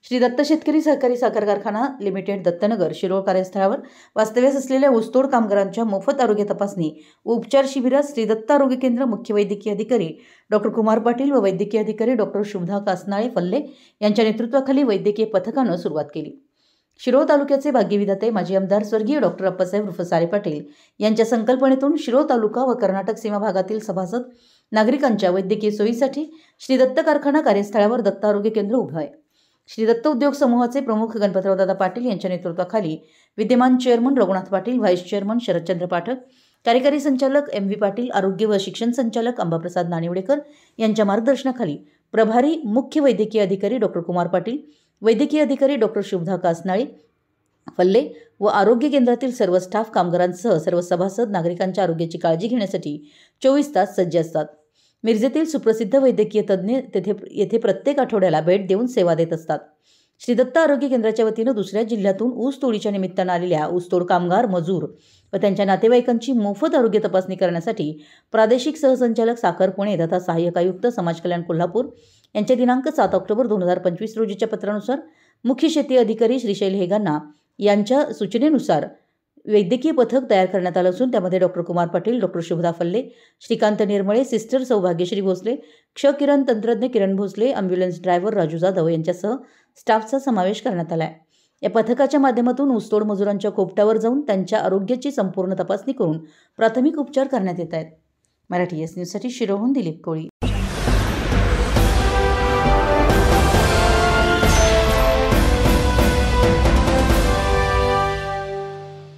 श्री दत्त शेतकरी सहकारी साखर कारखाना लिमिटेड दत्तनगर शिरोळ कार्यस्थळावर वास्तव्यास असलेल्या ऊसतोड कामगारांच्या मोफत आरोग्य तपासणी व उपचार शिबिरात श्री दत्त आरोग्य केंद्र मुख्य वैद्यकीय अधिकारी डॉक्टर कुमार पाटील व वैद्यकीय अधिकारी डॉक्टर शुभदा कासनाळे फल्ले यांच्या नेतृत्वाखाली वैद्यकीय पथकानं सुरुवात केली। शिरोळ तालुक्याचे भाग्यविधाते माजी आमदार स्वर्गीय डॉक्टर अप्पासाहेब उर्फ सारे पाटील यांच्या संकल्पनेतून शिरोळ तालुका व कर्नाटक सीमा भागातील सभासद नागरिकांच्या वैद्यकीय सोयीसाठी श्री दत्त कारखाना कार्यस्थळावर दत्त आरोग्य केंद्र उभं आहे। श्री दत्त उद्योग समूहाचे प्रमुख गणपतराव दादा पाटील यांच्या नेतृत्वाखाली विद्यमान chairman Raghunath Patil, vice chairman Sharadchandra Pathak, कार्यकारी संचालक एम व्ही पाटील, आरोग्य व शिक्षण संचालक अंबाप्रसाद नानिवडेकर यांच्या मार्गदर्शनाखाली प्रभारी मुख्य वैद्यकीय अधिकारी डॉक्टर कुमार पाटील, वैद्यकीय अधिकारी डॉक्टर शुभदा कासनाळे फल्ले व आरोग्य केंद्रातील सर्व स्टाफ कामगारांसह सर्व सभासद नागरिकांच्या आरोग्याची काळजी घेण्यासाठी 24 तास सज्ज असतात। मिरजेतील सुप्रसिद्ध वैद्यकीय तज्ज्ञ येथे प्रत्येक आठवड्याला भेट देऊन सेवा देत असतात। श्री दत्त आरोग्य केंद्राच्या वतीने दुसऱ्या जिल्ह्यातून ऊस तोडीच्या निमित्ताने आलेल्या ऊसतोड कामगार, मजूर व त्यांच्या नातेवाईकांची मोफत आरोग्य तपासणी करण्यासाठी प्रादेशिक सहसंचालक साखर पुणे तथा सहाय्यक आयुक्त समाज कल्याण कोल्हापूर यांच्या दिनांक 7 ऑक्टोबर 2025 रोजीच्या पत्रानुसार मुख्य शेती अधिकारी श्रीशैल हेगांना यांच्या सूचनेनुसार वैद्यकीय पथक तयार करण्यात आलं असून त्यामध्ये doctor Kumar Patil, doctor Shubhada Phalle, Shrikant Nirmale, sister Saubhagyashri Bhosle, क्षकिरण तंत्रज्ञ किरण भोसले, ॲम्ब्युलन्स ड्रायव्हर राजू जाधव यांच्यासह स्टाफचा समावेश करण्यात आला आहे। या पथकाच्या माध्यमातून ऊसतोड मजुरांच्या कोपट्यावर जाऊन त्यांच्या आरोग्याची संपूर्ण तपासणी करून प्राथमिक उपचार करण्यात येत आहेत। मराठी एस न्यूजसाठी शिरोळहून दिलीप कोळी।